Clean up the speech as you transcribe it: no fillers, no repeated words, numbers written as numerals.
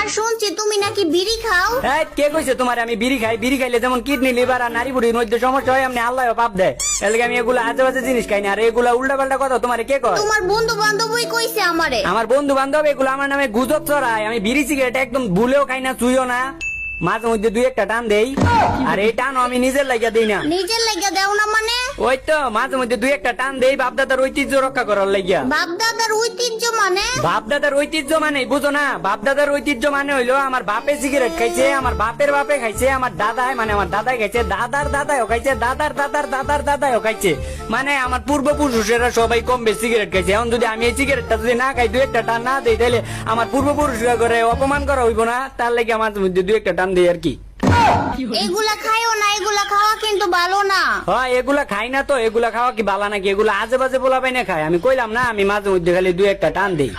আর শুনছি তুমি নাকি বিড়ি খাও। এই কে কইছে তোমার আমি বিড়ি খাই? বিড়ি খাইলে যেমন কিডনি লিভার আর নারী বুড়ির মধ্যে সমস্যা হয়, এমনি আল্লাহ পাপ দেয়। এর লাগি আমি এগুলো আজে বাজে জিনিস খাই না। আর এগুলা উল্টা পাল্টা কথা তোমারে কে কয়? তোমার বন্ধু বান্ধবই কইছে আমারে। আমার বন্ধু বান্ধব এগুলো আমার নামে গুজব ছড়ায়। আমি বিড়ি সিগারেট একদম ভুলেও খাই না, চুইও না। মাঝে মধ্যে দুই একটা টান দেই, আর এই টানও আমি নিজের লাগিয়া দিই না। নিজের লেগে দেও না মানে? ওই তো মাঝে মধ্যে দুই একটা টান দেই বাপদাদার ঐতিহ্য রক্ষা করার লাগিয়া। বাপ দাদার ঐতিহ্য মানে? বাপদাদার ঐতিহ্য মানে বুঝো না? বাপদাদার ঐতিহ্য মানে হইলো আমার বাপে সিগারেট খাইছে, আমার বাপের বাপে খাইছে, আমার দাদাই মানে আমার দাদাই খাইছে, দাদার দাদাইও খাইছে, দাদার দাদার দাদার দাদাইও খাইছে। মানে আমার পূর্বপুরুষেরা সবাই কম বেশি সিগারেট খাইছে। এখন যদি আমি এই সিগারেটটা যদি না খাই, দুই একটা টান না দেই, তাহলে আমার পূর্বপুরুষরা করে অপমান করা হইব না? তার লাগে আমার মধ্যে দুই একটা টান দেই আর কি। এগুলা খাইও না, এগুলা খাওয়া কিন্তু ভালো না। হ্যাঁ এগুলা খাই না তো, এগুলা খাওয়া কি বালা নাকি? এগুলা আজে বাজে বলা পাই না খাই। আমি কইলাম না আমি মাঝে মধ্যে খালি দুই একটা টান দেই।